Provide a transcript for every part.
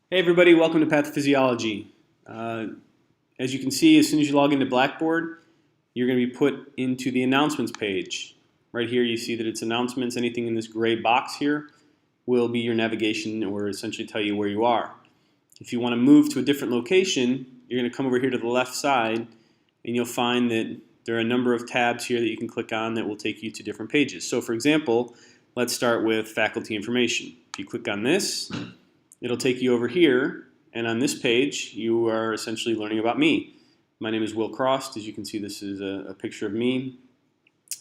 Hey everybody, welcome to Pathophysiology. As you can see, as soon as you log into Blackboard, you're going to be put into the announcements page. Right here you see that it's announcements. Anything in this gray box here will be your navigation or essentially tell you where you are. If you want to move to a different location, you're going to come over here to the left side and you'll find that there are a number of tabs here that you can click on that will take you to different pages. So for example, let's start with faculty information. If you click on this, it'll take you over here, and on this page you are essentially learning about me. My name is Will Cross. As you can see, this is a picture of me.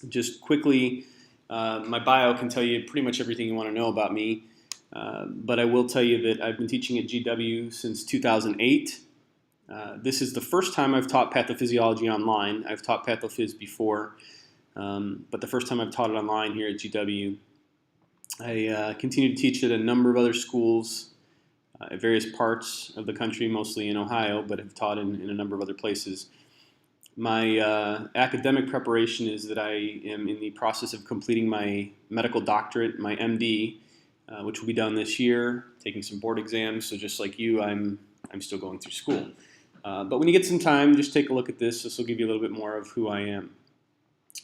Just quickly, my bio can tell you pretty much everything you want to know about me, but I will tell you that I've been teaching at GW since 2008. This is the first time I've taught pathophysiology online. I've taught pathophys before, but the first time I've taught it online here at GW. I continue to teach at a number of other schools at various parts of the country, mostly in Ohio, but have taught in a number of other places. My academic preparation is that I am in the process of completing my medical doctorate, my MD, which will be done this year, taking some board exams. So just like you, I'm still going through school. But when you get some time, just take a look at this. This will give you a little bit more of who I am.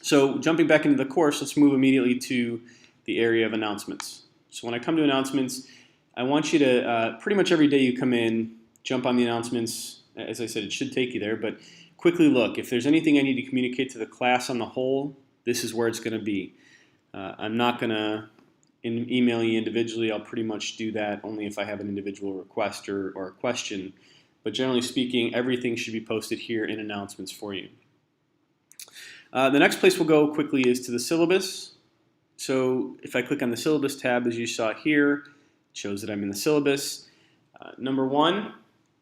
So jumping back into the course, let's move immediately to the area of announcements. So when I come to announcements, I want you to, pretty much every day you come in, jump on the announcements. As I said, it should take you there, but quickly look. If there's anything I need to communicate to the class on the whole, this is where it's going to be. I'm not going to email you individually. I'll pretty much do that only if I have an individual request or a question. But generally speaking, everything should be posted here in announcements for you. The next place we'll go quickly is to the syllabus. So if I click on the syllabus tab, as you saw here, it shows that I'm in the syllabus. Number one,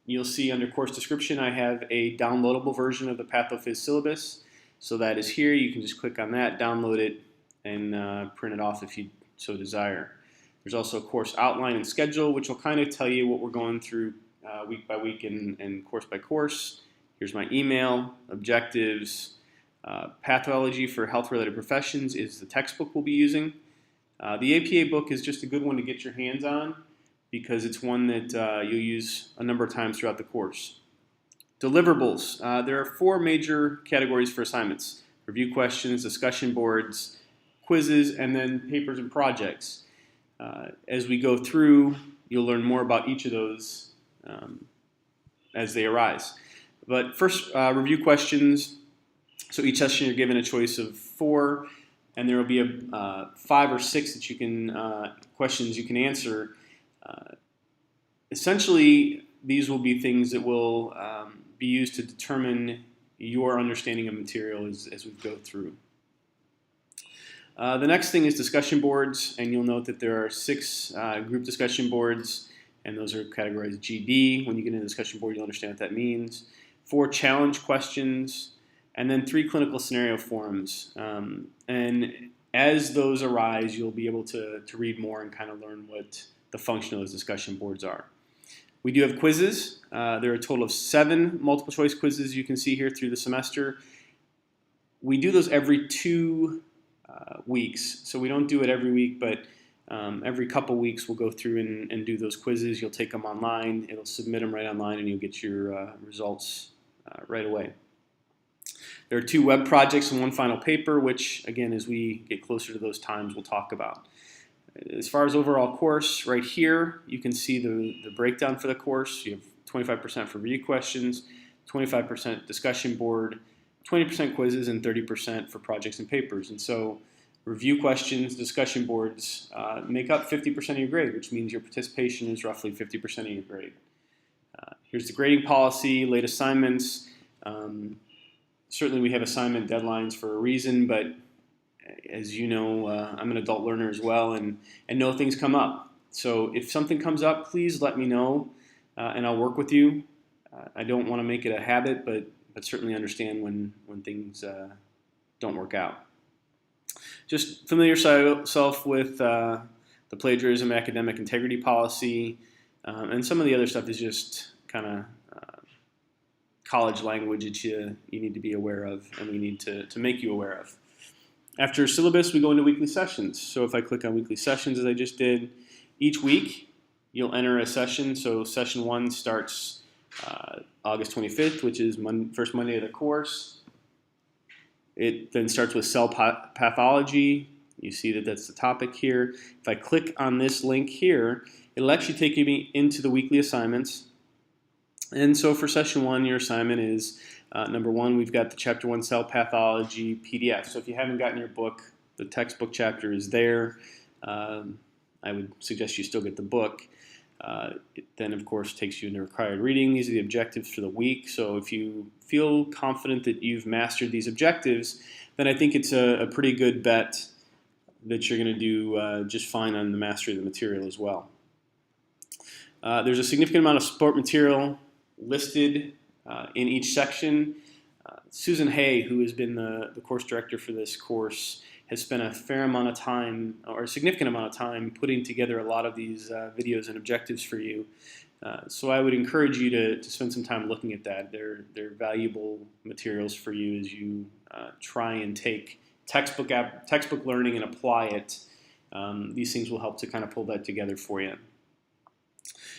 you'll see under course description, I have a downloadable version of the PathoPhys syllabus. So that is here. You can just click on that, download it, and print it off if you so desire. There's also a course outline and schedule, which will kind of tell you what we're going through week by week and course by course. Here's my email, objectives. Pathology for health-related professions is the textbook we'll be using. The APA book is just a good one to get your hands on because it's one that you'll use a number of times throughout the course. Deliverables. There are four major categories for assignments: review questions, discussion boards, quizzes, and then papers and projects. As we go through, you'll learn more about each of those as they arise. But first, review questions. So each session you're given a choice of 4, and there will be 5 or 6 that you can questions you can answer. Essentially, these will be things that will be used to determine your understanding of material as we go through. The next thing is discussion boards, and you'll note that there are 6 group discussion boards, and those are categorized GD. When you get into a discussion board, you'll understand what that means. 4 challenge questions, and then 3 clinical scenario forums. And as those arise, you'll be able to read more and kind of learn what the function of those discussion boards are. We do have quizzes. There are a total of 7 multiple choice quizzes you can see here through the semester. We do those every 2 weeks. So we don't do it every week, but every couple weeks we'll go through and do those quizzes. You'll take them online. It'll submit them right online, and you'll get your results right away. There are 2 web projects and 1 final paper, which, again, as we get closer to those times, we'll talk about. As far as overall course, right here, you can see the breakdown for the course. You have 25% for review questions, 25% discussion board, 20% quizzes, and 30% for projects and papers. And so review questions, discussion boards make up 50% of your grade, which means your participation is roughly 50% of your grade. Here's the grading policy, late assignments. Certainly we have assignment deadlines for a reason, but as you know, I'm an adult learner as well and know things come up. So if something comes up, please let me know and I'll work with you. I don't want to make it a habit, but certainly understand when things don't work out. Just familiarize yourself with the plagiarism academic integrity policy, and some of the other stuff is just kind of college language that you need to be aware of and we need to make you aware of. After syllabus, we go into weekly sessions. So if I click on weekly sessions, as I just did, each week you'll enter a session. So session 1 starts August 25th, which is first Monday of the course. It then starts with cell pathology. You see that that's the topic here. If I click on this link here, it'll actually take me into the weekly assignments. And so for session 1, your assignment is number 1, we've got the chapter 1 cell pathology PDF. So if you haven't gotten your book, the textbook chapter is there. I would suggest you still get the book. It then, of course, takes you into required reading. These are the objectives for the week. So if you feel confident that you've mastered these objectives, then I think it's a pretty good bet that you're going to do just fine on the mastery of the material as well. There's a significant amount of support material listed in each section. Susan Hay, who has been the course director for this course, has spent a fair amount of time, or a significant amount of time, putting together a lot of these videos and objectives for you. So I would encourage you to spend some time looking at that. They're valuable materials for you as you try and take textbook learning and apply it. These things will help to kind of pull that together for you.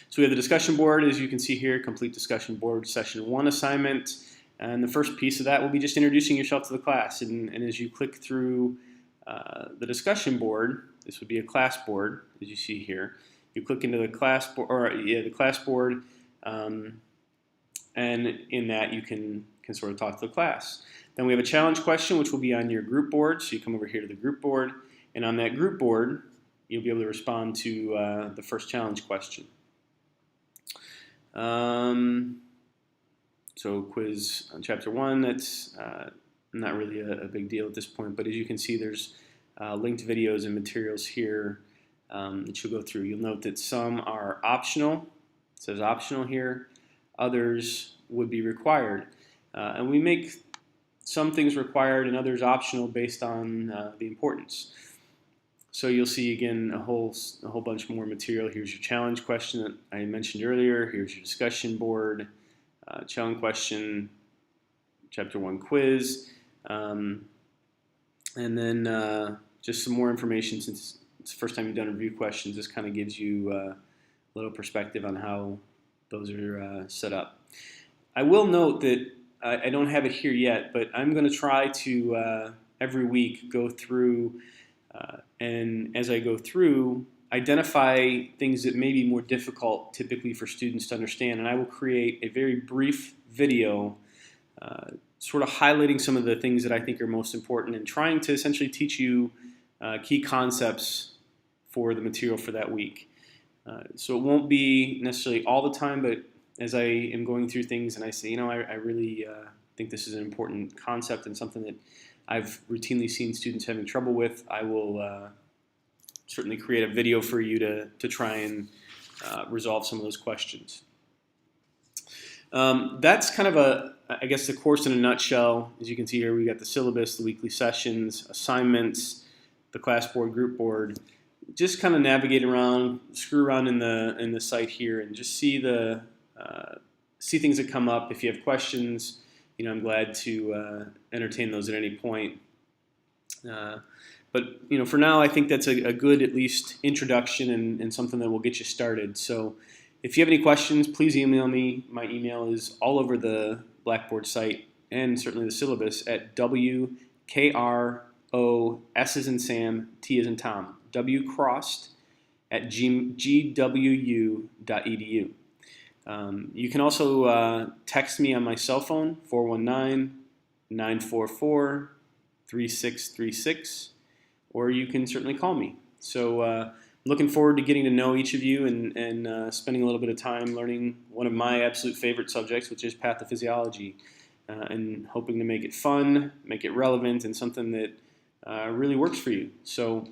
So we have the discussion board, as you can see here, complete discussion board, session 1 assignment. And the first piece of that will be just introducing yourself to the class. And as you click through the discussion board, this would be a class board, as you see here. You click into the class board, the class board, and in that you can sort of talk to the class. Then we have a challenge question, which will be on your group board. So you come over here to the group board, and on that group board, you'll be able to respond to the first challenge question. So quiz on chapter 1, that's not really a big deal at this point, but as you can see, there's linked videos and materials here that you'll go through. You'll note that some are optional. It says optional here. Others would be required. And we make some things required and others optional based on the importance. So you'll see, again, a whole bunch more material. Here's your challenge question that I mentioned earlier. Here's your discussion board, challenge question, chapter 1 quiz, and then just some more information. Since it's the first time you've done review questions, this kind of gives you a little perspective on how those are set up. I will note that I don't have it here yet, but I'm going to try to every week go through and as I go through, identify things that may be more difficult typically for students to understand, and I will create a very brief video sort of highlighting some of the things that I think are most important and trying to essentially teach you key concepts for the material for that week. So it won't be necessarily all the time, but as I am going through things and I say, I really think this is an important concept and something that I've routinely seen students having trouble with, I will certainly create a video for you to try and resolve some of those questions. That's kind of I guess the course in a nutshell. As you can see here, we got the syllabus, the weekly sessions, assignments, the class board, group board. Just kind of navigate around, screw around in the site here, and just see see things that come up. If you have questions, I'm glad to entertain those at any point. But for now, I think that's a good, at least, introduction and something that will get you started. So if you have any questions, please email me. My email is all over the Blackboard site and certainly the syllabus at WKRO, S as in Sam, T as in Tom, wcrossed@gwu.edu. You can also text me on my cell phone, 419-944-3636, or you can certainly call me. So I'm looking forward to getting to know each of you and spending a little bit of time learning one of my absolute favorite subjects, which is pathophysiology, and hoping to make it fun, make it relevant, and something that really works for you. So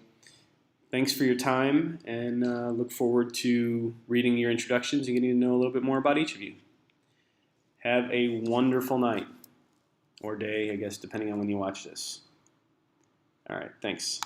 thanks for your time, and look forward to reading your introductions and getting to know a little bit more about each of you. Have a wonderful night, or day, I guess, depending on when you watch this. All right, thanks.